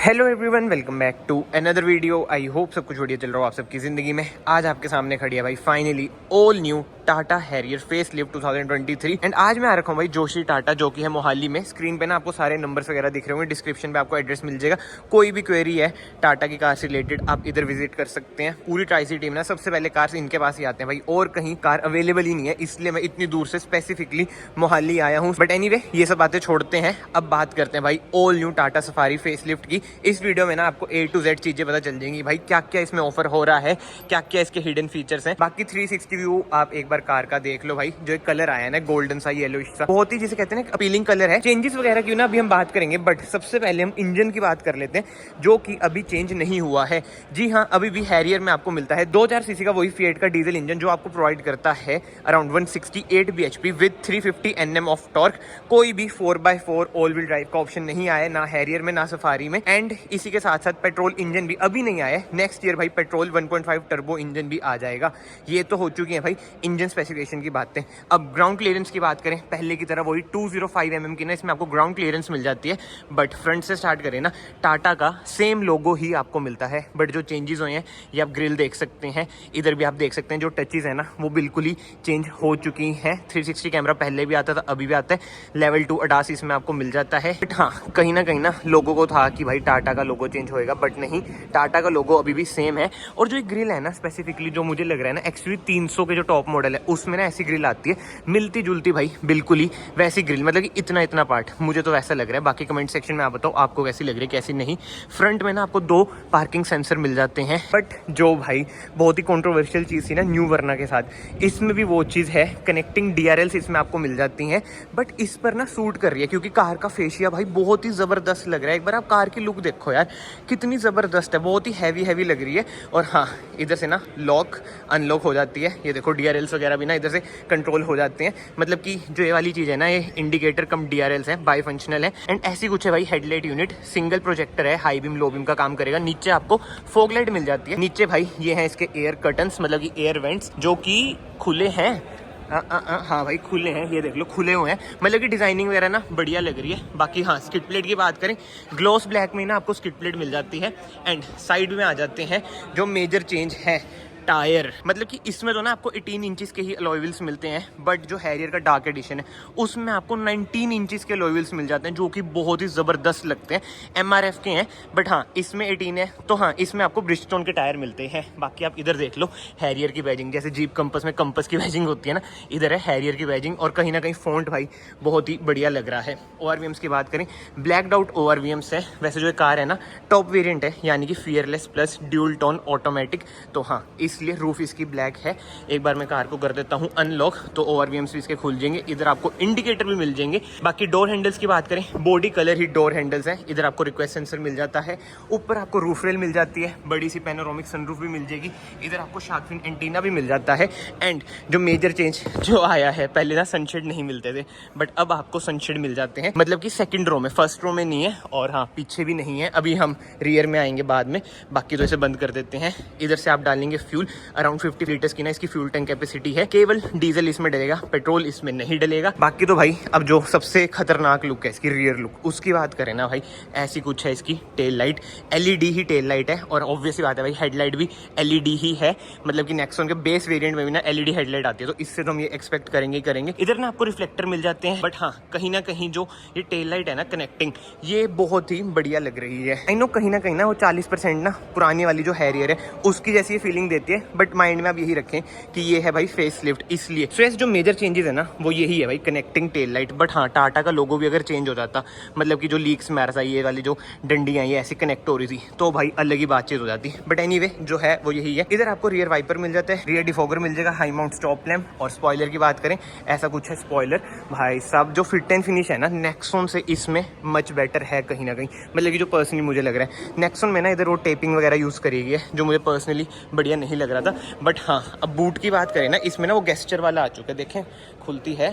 Hello everyone, welcome back to another video. I hope सब कुछ बढ़िया चल रहा हो आप सबकी ज़िंदगी में। आज आपके सामने खड़ी है भाई finally all new Tata Harrier face lift 2023। And आज मैं आ रखा हूँ भाई जोशी टाटा, जो कि है मोहाली में। स्क्रीन पे ना आपको सारे नंबर्स वगैरह दिख रहे होंगे, डिस्क्रिप्शन पे आपको एड्रेस मिल जाएगा। कोई भी क्वेरी है टाटा की कार से रिलेटेड आप इधर विजिट कर सकते हैं। पूरी ट्राइसी टीम ना सबसे पहले कार्स इनके पास ही आते हैं भाई, और कहीं कार अवेलेबल ही नहीं है, इसलिए मैं इतनी दूर से स्पेसिफिकली मोहाली आया हूँ। बट एनीवे ये सब बातें छोड़ते हैं, अब बात करते हैं भाई all new Tata safari face lift की। इस वीडियो में ना आपको A to Z चीजें पता चल जाएंगी भाई, क्या क्या इसमें ऑफर हो रहा है, क्या क्या इसके हिडन फीचर्स हैं। बाकी 360 व्यू आप एक बार कार का देख लो भाई। जो एक कलर आया है ना गोल्डन सा येलो सा, बहुत ही जिसे कहते हैं ना अपीलिंग कलर है। चेंजेस वगैरह की ना अभी हम बात करेंगे, बट सबसे पहले हम इंजन की बात कर लेते हैं, जो कि अभी चेंज नहीं हुआ है। जी हाँ, अभी भी हैरियर में आपको मिलता है 2000 सीसी का वही फिएट का डीजल इंजन, जो आपको प्रोवाइड करता है around 168 bhp with 350 Nm of torque. कोई भी 4x4 ऑल व्हील ड्राइव का ऑप्शन नहीं आया ना हैरियर में ना सफारी में। एंड इसी के साथ साथ पेट्रोल इंजन भी अभी नहीं आया है। नेक्स्ट ईयर भाई पेट्रोल 1.5 टर्बो इंजन भी आ जाएगा। ये तो हो चुकी है भाई इंजन स्पेसिफिकेशन की बातें। अब ग्राउंड क्लियरेंस की बात करें, पहले की तरह वही 205 mm की ना इसमें आपको ग्राउंड क्लियरेंस मिल जाती है। बट फ्रंट से स्टार्ट करें ना, टाटा का सेम लोगो ही आपको मिलता है। बट जो चेंजेस हुए हैं ये आप ग्रिल देख सकते हैं, इधर भी आप देख सकते हैं जो टचेज है ना वो बिल्कुल ही चेंज हो चुकी हैं। 360 कैमरा पहले भी आता था, अभी भी आता है। लेवल 2 अडास इसमें आपको मिल जाता है। बट हाँ, कहीं ना लोगों को था कि भाई टाटा का लोगो चेंज होएगा, बट नहीं, टाटा का लोगो अभी भी सेम है। और जो एक ग्रिल है ना स्पेसिफिकली जो मुझे लग रहा है ना, एक्चुअली 300 के जो टॉप मॉडल है उसमें ना ऐसी ग्रिल आती है, मिलती जुलती भाई बिल्कुल ही वैसी ग्रिल, मतलब कि इतना पार्ट मुझे तो वैसा लग रहा है। बाकी कमेंट सेक्शन में आप बताओ आपको कैसी लग रही है कैसी नहीं। फ्रंट में ना आपको 2 पार्किंग सेंसर मिल जाते हैं। बट जो भाई बहुत ही कॉन्ट्रोवर्शियल चीज़ थी ना न्यू वर्ना के साथ, इसमें भी वो चीज़ है, कनेक्टिंग DRLs इसमें आपको मिल जाती हैं। बट इस पर ना सूट कर रही है, क्योंकि कार का फेशिया भाई बहुत ही ज़बरदस्त लग रहा है। एक बार आप कार की लुक देखो यार, कितनी ज़बरदस्त है, बहुत ही हैवी लग रही है। और हाँ, इधर से ना लॉक अनलॉक हो जाती है। ये देखो DRLs वगैरह भी ना इधर से कंट्रोल हो जाते हैं। मतलब कि जो ये वाली चीज़ है ना, ये इंडिकेटर कम DRLs है, बाई फंक्शनल है। एंड ऐसी कुछ है भाई हेडलाइट यूनिट, सिंगल प्रोजेक्टर है, हाई बीम लो बीम का काम करेगा। नीचे आपको फॉग लाइट मिल जाती है। नीचे भाई ये है इसके एयर कर्टन्स, मतलब कि एयर वेंट्स, जो कि खुले हैं। हाँ भाई खुले हैं, ये देख लो खुले हुए हैं। मतलब कि डिजाइनिंग वगैरह ना बढ़िया लग रही है। बाकी हाँ, स्किड प्लेट की बात करें, ग्लॉस ब्लैक में ना आपको स्किड प्लेट मिल जाती है। एंड साइड में आ जाते हैं जो मेजर चेंज है, टायर। मतलब कि इसमें तो ना आपको 18 इंचेस के ही अलॉय व्हील्स मिलते हैं, बट जो हैरियर का डार्क एडिशन है उसमें आपको 19 इंचेस के अलॉय व्हील्स मिल जाते हैं, जो कि बहुत ही ज़बरदस्त लगते हैं। MRF के हैं, बट हाँ इसमें 18 है, तो हाँ इसमें आपको ब्रिजस्टोन के टायर मिलते हैं। बाकी आप इधर देख लो हैरियर की बैजिंग, जैसे जीप कंपस में कंपस की बैजिंग होती है ना, इधर है हैरियर की बैजिंग। और कहीं ना कहीं फॉन्ट भाई बहुत ही बढ़िया लग रहा है। ORVMs की बात करें, ब्लैकड आउट ORVMs है। वैसे जो कार है ना टॉप वेरिएंट है, यानी कि fearless plus dual tone automatic, तो हाँ इसलिए रूफ इसकी ब्लैक है। एक बार मैं कार को कर देता हूँ अनलॉक, तो ORVMs भी इसके खुल जाएंगे। इधर आपको इंडिकेटर भी मिल जाएंगे। बाकी डोर हैंडल्स की बात करें, बॉडी कलर ही डोर हैंडल्स है। इधर आपको रिक्वेस्ट सेंसर मिल जाता है, ऊपर आपको रूफ रेल मिल जाती है, बड़ी सी पैनोरामिक सनरूफ भी मिल जाएगी। इधर आपको शार्क फिन एंटीना भी मिल जाता है। एंड जो मेजर चेंज जो आया है, पहले ना सनशेड नहीं मिलते थे, बट अब आपको सनशेड मिल जाते हैं। मतलब कि सेकंड रो में, फर्स्ट रो में नहीं है, और हाँ पीछे भी नहीं है। अभी हम रियर में आएंगे बाद में। बाकी तो इसे बंद कर देते हैं। इधर से आप डालेंगे फ्यूल, अराउंड 50 लीटर्स की ना इसकी फ्यूल टैंक कैपेसिटी है। केवल डीजल इसमें डलेगा, पेट्रोल इसमें नहीं डलेगा। बाकी तो भाई अब जो सबसे खतरनाक लुक है इसकी रियर लुक, उसकी बात करें ना भाई, ऐसी कुछ है इसकी tail light. LED he tail light है, और ऑब्वियसली बात है भाई हेडलाइट भी LED ही है। मतलब कि नेक्सॉन के बेस वेरिएंट में भी ना LED हेडलाइट आती है, तो इससे तो हम ये एक्सपेक्ट करेंगे। इधर ना आपको रिफ्लेक्टर मिल जाते हैं। बट हाँ, कहीं ना कहीं जो ये टेल लाइट है ना कनेक्टिंग, ये बहुत ही बढ़िया लग रही है। आई नो कहीं ना वो 40% ना पुरानी वाली जो हैरियर है उसकी जैसी फीलिंग देती है। बट माइंड में आप यही रखें कि ये है भाई फेस लिफ्ट, इसलिए फेस जो मेजर चेंजेस है ना वो यही है भाई, कनेक्टिंग टेल लाइट। बट हाँ, टाटा का लोगो भी अगर चेंज हो जाता, मतलब कि जो लीक्स में आ रहा था, ये वाली जो डंडियां ये ऐसी कनेक्ट हो रही थी, तो भाई अलग ही बातचीत हो जाती। बट एनीवे जो है वो यही है। इधर आपको रियर वाइपर मिल जाता है, रियर डिफॉगर मिल जाएगा, हाई माउंट स्टॉप लैम्प। और स्पॉइलर की बात करें, ऐसा कुछ है स्पॉइलर भाई साहब, जो फिट एंड फिनिश है ना नेक्सॉन से इसमें मच बेटर है कहीं ना कहीं। मतलब कि जो पर्सनली मुझे लग रहा है, नेक्सॉन में ना इधर वो टेपिंग वगैरह यूज़ करेगी है, जो मुझे पर्सनली बढ़िया नहीं लग रहा था। बट हाँ, अब बूट की बात करें ना, इसमें ना वो गेस्चर वाला आ चुका है, देखें खुलती है,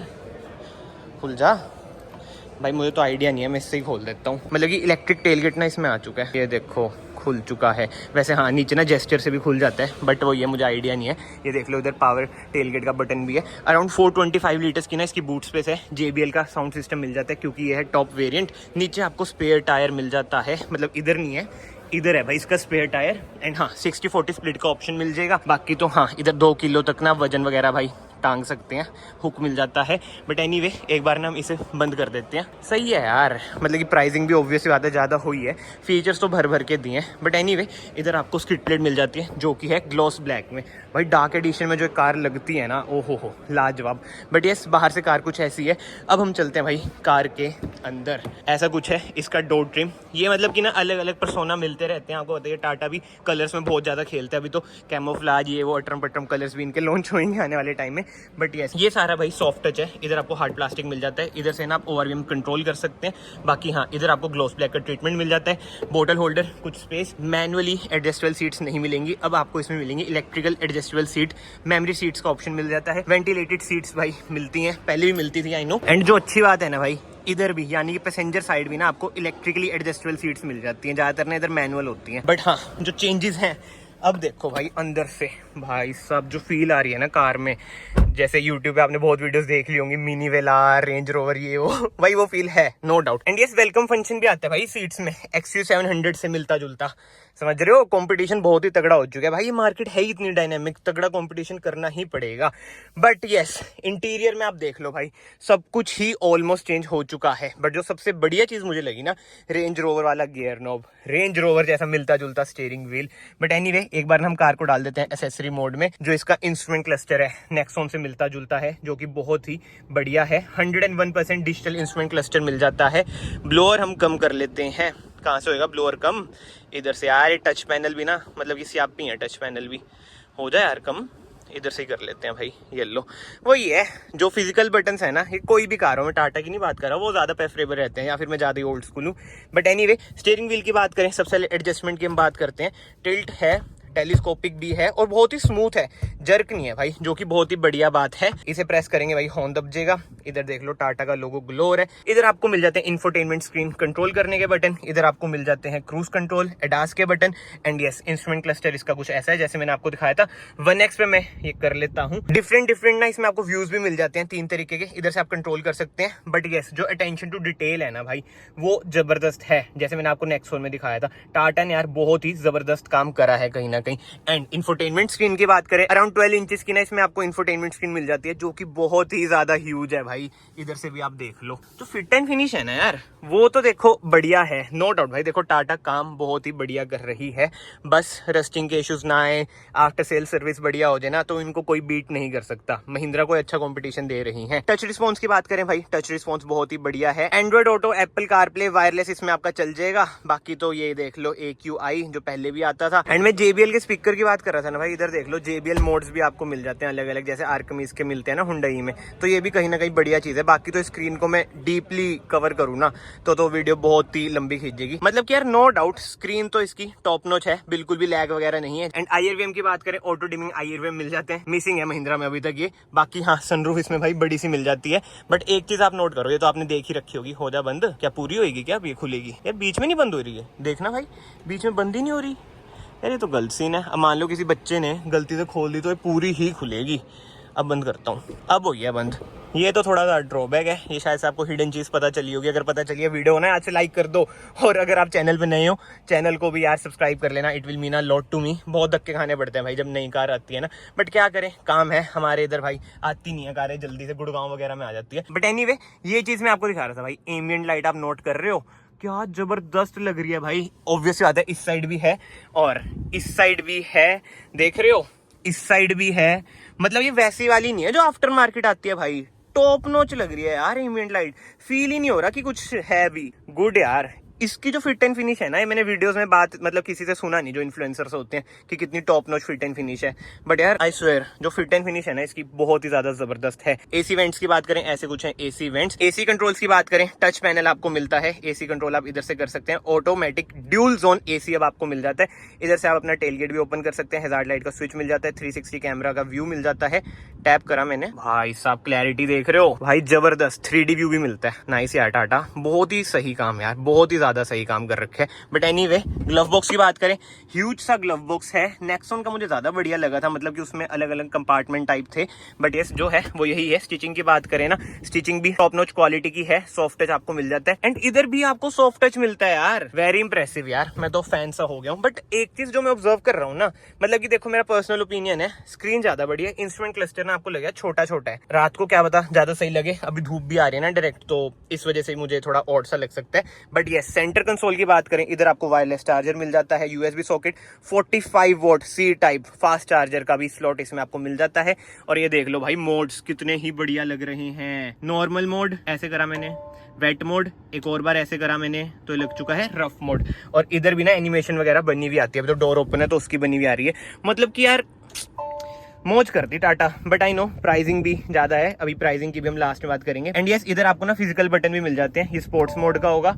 खुल जा भाई। मुझे तो आइडिया नहीं है, मैं इससे ही खोल देता हूँ। मतलब कि इलेक्ट्रिक टेलगेट ना इसमें आ चुका है, ये देखो खुल चुका है। वैसे हाँ, नीचे ना जेस्चर से भी खुल जाता है, बट वो ये मुझे आइडिया नहीं है। ये देख लो, इधर पावर टेलगेट का बटन भी है। अराउंड 425 लीटर्स की ना इसकी बूट स्पेस है। JBL का साउंड सिस्टम मिल जाता है क्योंकि ये है टॉप वेरिएंट। नीचे आपको स्पेयर टायर मिल जाता है, मतलब इधर नहीं है, इधर है भाई इसका स्पेयर टायर। एंड हाँ, 60-40 स्प्लिट का ऑप्शन मिल जाएगा। बाकी तो हाँ, इधर 2 किलो तक ना वजन वगैरह भाई टांग सकते हैं, हुक मिल जाता है। बट एनीवे, एक बार ना हम इसे बंद कर देते हैं। सही है यार, मतलब कि प्राइसिंग भी ऑब्वियसली बात है ज़्यादा हुई है, फीचर्स तो भर भर के दिए हैं। बट एनीवे, इधर आपको स्किड प्लेट मिल जाती है जो कि है ग्लॉस ब्लैक में। भाई डार्क एडिशन में जो कार लगती है ना, ओ हो लाजवाब। बट यस, बाहर से कार कुछ ऐसी है। अब हम चलते हैं भाई कार के अंदर। ऐसा कुछ है इसका डोर ट्रिम। ये मतलब कि ना अलग अलग पर्सोना मिलते रहते हैं, आपको बताइए। टाटा भी कलर्स में बहुत ज़्यादा खेलता है। अभी तो कैमोफ्लाज, ये वो अटरम पटरम कलर्स भी इनके लॉन्च होंगे आने वाले टाइम में। बट यस, ये सारा भाई सॉफ्ट टच है। इधर आपको हार्ड प्लास्टिक मिल जाता है। इधर से ना आप ORVM कंट्रोल कर सकते हैं। बाकी हाँ, इधर आपको ग्लॉस ब्लैक का ट्रीटमेंट मिल जाता है। बोतल होल्डर, कुछ स्पेस। मैनुअली एडजस्टेबल सीट्स नहीं मिलेंगी, अब आपको इसमें मिलेंगी electrical adjustable seat. Memory seats का ऑप्शन मिल जाता है। वेंटिलेटेड सीट्स भाई मिलती हैं, पहले भी मिलती थी, आई नो। एंड जो अच्छी बात है ना भाई, इधर भी यानी कि पैसेंजर साइड भी ना आपको इलेक्ट्रिकली एडजस्टेबल सीट्स मिल जाती हैं। ज़्यादातर ना इधर मैनुअल होती हैं। बट हाँ, जो चेंजेस हैं, अब देखो भाई अंदर से भाई साहब जो फील आ रही है ना कार में, जैसे यूट्यूब पे आपने बहुत वीडियोस देख ली होंगी, मिनी वेलार, रेंज रोवर, ये वो भाई वो फील है, no doubt. And yes, welcome function भी आता है भाई सीट्स में, XU700 से मिलता जुलता। समझ रहे हो, कंपटीशन बहुत ही तगड़ा हो चुका है भाई। ये मार्केट है ही इतनी डायनेमिक, तगड़ा कंपटीशन करना ही पड़ेगा। बट यस, इंटीरियर में आप देख लो भाई, सब कुछ ही ऑलमोस्ट चेंज हो चुका है। बट जो सबसे बढ़िया चीज़ मुझे लगी ना, रेंज रोवर वाला गियर नॉब, रेंज रोवर जैसा मिलता जुलता स्टीयरिंग व्हील। बट एनीवे, एक बार हम कार को डाल देते हैं एसेसरी मोड में। जो इसका इंस्ट्रूमेंट क्लस्टर है, नेक्सॉन से मिलता जुलता है, जो कि बहुत ही बढ़िया है। 101% डिजिटल इंस्ट्रूमेंट क्लस्टर मिल जाता है। ब्लोअर हम कम कर लेते हैं। कहाँ से होएगा ब्लोअर कम? इधर से यार। ये टच पैनल भी ना, मतलब कि स्यापी है, टच पैनल भी हो जाए यार कम, इधर से ही कर लेते हैं भाई। येलो वही है, जो फिजिकल बटन्स है ना, ये कोई भी कार हो, मैं टाटा की नहीं बात कर रहा हूँ, वो ज़्यादा प्रेफरेबल रहते हैं, या फिर मैं ज़्यादा ही ओल्ड स्कूल हूँ। बट एनीवे, स्टीयरिंग व्हील की बात करें, सबसे पहले एडजस्टमेंट की हम बात करते हैं। टिल्ट है, टेलीस्कोपिक भी है और बहुत ही स्मूथ है, जर्क नहीं है भाई, जो कि बहुत ही बढ़िया बात है। इसे प्रेस करेंगे भाई, हॉर्न दबजेगा। इधर देख लो, टाटा का लोगो ग्लोर है। इधर आपको मिल जाते हैं इंफोटेनमेंट स्क्रीन कंट्रोल करने के बटन। इधर आपको मिल जाते हैं क्रूज कंट्रोल, एडास के button. And yes, instrument cluster इसका कुछ ऐसा है जैसे मैंने आपको दिखाया था। 1X पे मैं ये कर लेता हूँ। डिफरेंट ना इसमें आपको व्यूज भी मिल जाते हैं 3 तरीके के, इधर से आप कंट्रोल कर सकते हैं। बट यस, जो अटेंशन टू डिटेल है ना भाई, वो जबरदस्त है। जैसे मैंने आपको नेक्सॉन में दिखाया था, टाटा ने यार बहुत ही जबरदस्त काम करा है कहीं ना कहीं। एंड इंफोटेनमेंट स्क्रीन की बात करें, अराउंड 12 इंचेस की ना इसमें आपको इंफोटेनमेंट स्क्रीन मिल जाती है, जो कि बहुत ही ज्यादा ह्यूज है भाई। इधर से भी आप देख लो, जो फिट एंड फिनिश है ना यार, वो तो देखो बढ़िया है, नो डाउट भाई। देखो टाटा काम बहुत ही बढ़िया कर रही है, बस रस्टिंग के इश्यूज ना आए, आफ्टर सेल सर्विस बढ़िया हो जाए ना, तो इनको कोई बीट नहीं कर सकता। महिंद्रा को अच्छा कंपटीशन दे रही है। टच रिस्पॉन्स की बात करें भाई, टच रिस्पॉन्स बहुत ही बढ़िया है। Android auto, Apple CarPlay, wireless इसमें आपका चल जाएगा। बाकी तो ये देख लो AQI जो पहले भी आता था। एंड मैं JBL के स्पीकर की बात कर रहा था ना भाई, इधर देख लो JBL मोड्स भी आपको मिल जाते हैं अलग अलग, जैसे आर्कमिस के मिलते हैं ना हुंडई में, तो ये भी कहीं ना कहीं बढ़िया चीज है। बाकी तो स्क्रीन को मैं डीपली कवर करूँ ना तो वीडियो बहुत ही लंबी खींचेगी। मतलब कि यार नो डाउट स्क्रीन तो इसकी टॉप नॉच है, बिल्कुल भी लैग वगैरह नहीं है। एंड IRVM की बात करें, ऑटो डिमिंग IRVM मिल जाते हैं, मिसिंग है महिंद्रा में अभी तक ये। बाकी हाँ, सनरूफ इसमें भाई बड़ी सी मिल जाती है। बट एक चीज आप नोट करो, ये तो आपने देख ही रखी होगी, हो जा बंद, क्या पूरी होगी क्या? अब ये खुलेगी यार, बीच में नहीं बंद हो रही है, देखना भाई, बीच में बंद ही नहीं हो रही यार, ये तो गलत सीन है। अब मान लो किसी बच्चे ने गलती से खोल दी तो ये पूरी ही खुलेगी। अब बंद करता हूँ, अब हो गया बंद। ये तो थोड़ा सा ड्रॉबैक है, ये शायद से आपको हिडन चीज़ पता चली होगी। अगर पता चली है, वीडियो ना आज से लाइक कर दो, और अगर आप चैनल पे नए हो, चैनल को भी यार सब्सक्राइब कर लेना, it will mean a lot to me. बहुत धक्के खाने पड़ते हैं भाई जब नई कार आती है ना, बट क्या करें, काम है हमारे इधर भाई, आती नहीं है कारें जल्दी से, गुड़गांव वगैरह में आ जाती है। बट एनीवे, ये चीज़ मैं आपको दिखा रहा था भाई, एम्बिएंट लाइट आप नोट कर रहे हो, क्या जबरदस्त लग रही है भाई। ऑब्वियसली बात है, इस साइड भी है और इस साइड भी है, देख रहे हो, इस साइड भी है। मतलब ये वैसी वाली नहीं है जो आफ्टर मार्केट आती है भाई, टॉप नॉच लग रही है यार एम्बिएंट लाइट। फील ही नहीं हो रहा कि कुछ है भी। गुड यार। इसकी जो फिट एंड फिनिश है ना, ये मैंने वीडियोस में बात मतलब किसी से सुना नहीं, जो इन्फ्लुएंसर्स होते हैं, कि कितनी top notch fit and finish है। बट यार आई स्वेयर, जो फिट एंड फिनिश है ना इसकी, बहुत ही ज्यादा जबरदस्त है। AC वेंट्स की बात करें, ऐसे कुछ है AC वेंट्स। AC कंट्रोल्स की बात करें, टच पैनल आपको मिलता है, AC कंट्रोल आप इधर से कर सकते हैं। ऑटोमेटिक ड्यूल जोन AC अब आपको मिल जाता है। इधर से आप अपना टेलगेट भी ओपन कर सकते हैं, हैजार्ड लाइट का स्विच मिल जाता है, 360 कैमरा का व्यू मिल जाता है। टैप करा मैंने, भाई साहब क्लैरिटी देख रहे हो भाई, जबरदस्त 3D व्यू भी मिलता है। नाइस यार टाटा, बहुत ही सही काम यार, बहुत ही ज्यादा सही काम कर रखे है। बट एनीवे, ग्लव बॉक्स की बात करें, ह्यूज सा ग्लव बॉक्स है। नेक्सॉन का मुझे ज्यादा बढ़िया लगा था, मतलब कि उसमें अलग अलग कंपार्टमेंट टाइप थे। बट यस जो है वो यही है। स्टिचिंग की बात करें ना, स्टिचिंग भी टॉप नॉच क्वालिटी की है, सॉफ्ट टच आपको मिल जाता है। एंड इधर भी आपको सॉफ्ट टच मिलता है यार, वेरी इंप्रेसिव यार, मैं तो फैन सा हो गया हूँ। बट एक चीज जो मैं ऑब्जर्व कर रहा हूँ ना, मतलब कि देखो मेरा पर्सनल ओपिनियन है, स्क्रीन ज्यादा बड़ी है, इंस्ट्रूमेंट क्लस्टर ना आपको लगे छोटा छोटा है। रात को क्या पता ज्यादा सही लगे, अभी धूप भी आ रही है ना डायरेक्ट, तो इस वजह से मुझे थोड़ा ऑड सा लग सकता है। बट ये सेंटर कंसोल की बात करें, इधर आपको वायरलेस चार्जर मिल जाता है, USB socket, 45 volt C type fast charger का भी स्लॉट इसमें आपको मिल जाता है। और ये देख लो भाई, मोड्स कितने ही बढ़िया लग रहे हैं। नॉर्मल मोड ऐसे करा मैंने, वेट मोड एक और बार ऐसे करा मैंने तो लग चुका है रफ मोड। और इधर भी ना एनिमेशन वगैरह बनी हुई आती है, अभी तो डोर ओपन है तो उसकी बनी हुई आ रही है। मतलब कि यार मौज करती Tata. But I know pricing भी ज्यादा है, अभी प्राइसिंग की भी हम लास्ट में बात करेंगे। एंड यस इधर आपको ना फिजिकल बटन भी मिल जाते हैं। ये स्पोर्ट्स मोड का होगा,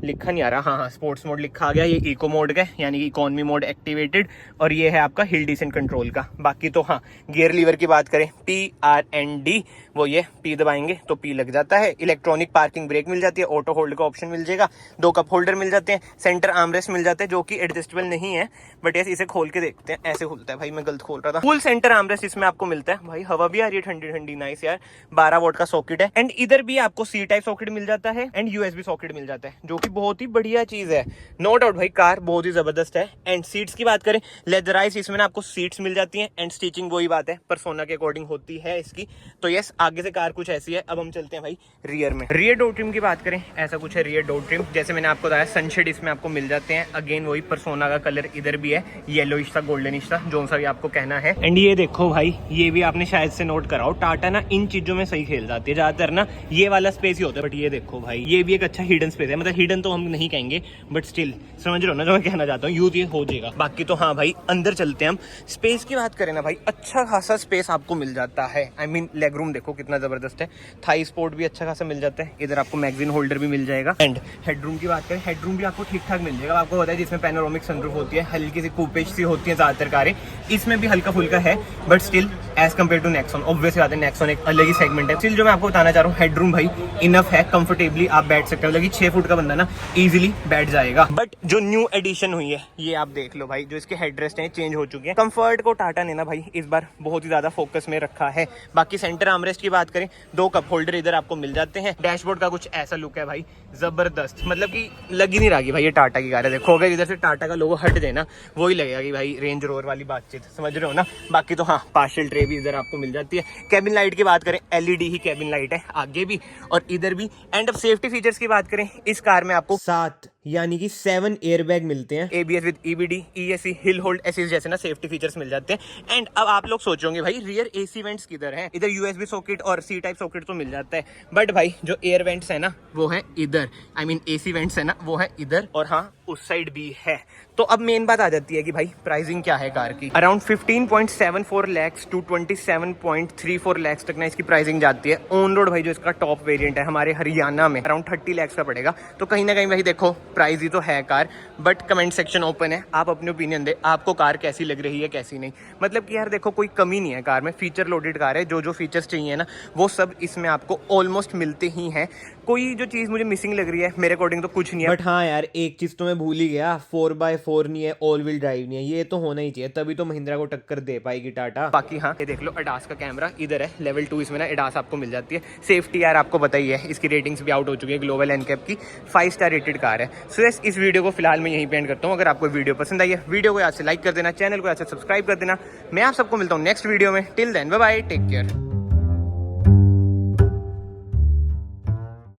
लिखा नहीं आ रहा, हाँ स्पोर्ट्स मोड लिखा आ गया। ये इको मोड का यानी कि इकोनॉमी मोड एक्टिवेटेड। और ये है आपका हिल डिसेंट कंट्रोल का। बाकी तो हाँ, गियर लीवर की बात करें, PRND, वो ये P दबाएंगे तो P लग जाता है। इलेक्ट्रॉनिक पार्किंग ब्रेक मिल जाती है, ऑटो होल्ड का ऑप्शन मिल जाएगा, 2 कप होल्डर मिल जाते हैं, सेंटर आर्मरेस्ट मिल जाते हैं जो कि एडजस्टेबल नहीं है। बट यस इसे खोल के देखते हैं, ऐसे खुलता है भाई, मैं गलत खोल रहा था। फुल सेंटर आर्मरेस्ट इसमें आपको मिलता है भाई, हवा भी आ रही है ठंडी ठंडी, नाइस यार। 12 वोल्ट का सॉकेट है। एंड इधर भी आपको C टाइप सॉकेट मिल जाता है एंड USB सॉकेट मिल जाता है, जो कि बहुत ही बढ़िया चीज है। नो डाउट भाई, कार बहुत ही जबरदस्त है। एंड सीट्स की बात करें, लेदराइज इसमें ना आपको सीट्स मिल जाती हैं। एंड स्टिचिंग वही बात है, पर्सोना के अकॉर्डिंग होती है इसकी। तो यस आगे से कार कुछ ऐसी है। अब हम चलते हैं भाई रियर में। रियर डोर ट्रिम की बात करें, ऐसा कुछ है रियर डोर ट्रिम। जैसे मैंने आपको बताया, सनशेड इसमें आपको मिल जाते हैं। अगेन वही पर्सोना का कलर इधर भी है, येलोइश सा गोल्डनिश सा, जो सा भी आपको कहना है। एंड ये देखो भाई, ये भी आपने शायद से नोट करा हो, टाटा ना इन चीजों में सही खेल जाती है ज्यादातर ना, ये वाला स्पेस ही होता है। बट ये देखो भाई, ये भी एक अच्छा हिडन स्पेस है। मतलब हिडन तो हम नहीं कहेंगे, बट स्टिल समझ रहे हो ना जो मैं कहना चाहता हूँ, यूज ये हो जाएगा। बाकी तो हाँ भाई, अंदर चलते हैं हम। स्पेस की बात करें ना भाई, अच्छा खासा स्पेस आपको मिल जाता है। आई मीन लेग रूम देखो कितना जबरदस्त है, थाई स्पोर्ट भी अच्छा खासा मिल जाता है। इधर आपको मैगजीन होल्डर भी मिल जाएगा। एंड हेडरूम की बात करें, हेडरूम भी आपको ठीक ठाक मिल जाएगा। आपको पता है जिसमें पैनोरामिक सनरूफ होती है, हल्की सी कूपेज सी होती है ज्यादातर कारें, इसमें भी हल्का फुल्का है। But still as compare to Nexon, obviously बात है नेक्सॉन एक अलग ही सेगमेंट है। स्टिल जो मैं आपको बताना चाह रहा हूँ, हेडरूम भाई इनफ है, कंफर्टेबली आप बैठ सकते हो। मतलब 6 फुट का बंदा ना इजीली बैठ जाएगा। बट जो न्यू एडिशन हुई है, ये आप देख लो भाई, जो इसके हेडरेस्ट हैं चेंज हो चुके हैं। कंफर्ट को टाटा ने ना भाई इस बार बहुत ही ज्यादा फोकस में रखा है। बाकी सेंटर आर्मरेस्ट की बात करें, 2 कप होल्डर इधर आपको मिल जाते हैं। डैशबोर्ड का कुछ ऐसा लुक है भाई, जबरदस्त। मतलब कि लग ही नहीं रहा कि भाई ये टाटा की कार है। देखो अगर इधर से टाटा का लोगो हट जाए ना, वही लगेगा कि भाई रेंज रोवर वाली बातचीत, समझ रहे हो ना। बाकी तो हाँ, पार्शियल ट्रे भी इधर आपको मिल जाती है। कैबिन लाइट की बात करें, LED ही कैबिन लाइट है आगे भी और इधर भी। एंड अब सेफ्टी फीचर्स की बात करें, इस कार में आपको 7 यानी कि 7 एयरबैग मिलते हैं। ABS with EBD, ESC, hill hold assist जैसे ना सेफ्टी फीचर्स मिल जाते हैं। एंड अब आप लोग सोचोगे भाई रियर AC वेंट्स किधर है? इधर USB सॉकेट और C टाइप सॉकेट तो मिल जाता है, बट भाई जो एयर वेंट्स है ना वो है इधर। आई मीन AC वेंट्स है ना वो है इधर, और हाँ उस साइड भी है। तो अब मेन बात आ जाती है कि भाई प्राइसिंग क्या है कार की। अराउंड 15.74 lakhs to 27.34 lakhs तक ना इसकी प्राइसिंग जाती है। ऑन रोड भाई जो इसका टॉप वेरिएंट है हमारे हरियाणा में अराउंड 30 lakhs का पड़ेगा। तो कहीं ना कहीं भाई देखो प्राइस ही तो है car. But comment section open है, आप अपने ओपिनियन दे, आपको कार कैसी लग रही है कैसी नहीं। मतलब कि यार देखो कोई कमी नहीं है कार में, फीचर लोडेड कार है। जो जो फीचर्स चाहिए ना वो सब इसमें आपको ऑलमोस्ट मिलते ही हैं। कोई जो चीज़ मुझे मिसिंग लग रही है मेरे अकॉर्डिंग तो कुछ नहीं है। बट हाँ यार एक चीज़ तो मैं भूल ही गया, 4x4 नहीं है, ऑल व्हील ड्राइव नहीं है। ये तो होना ही चाहिए, तभी तो महिंद्रा को टक्कर दे पाएगी टाटा। बाकी हाँ ये देख लो, ADAS का कैमरा इधर है, लेवल 2 इसमें ना ADAS आपको मिल जाती है। सेफ्टी यार आपको बताइए है, इसकी रेटिंग्स भी आउट हो चुकी है, ग्लोबल NCAP की 5 स्टार रेटेड कार है। सो यस इस वीडियो को फिलहाल मैं यहीं पे एंड करता हूँ। अगर आपको वीडियो पसंद आई है, वीडियो को याद से लाइक कर देना, चैनल को याद से सब्सक्राइब कर देना। मैं आप सबको मिलता हूँ नेक्स्ट वीडियो में। Till then bye bye, take care.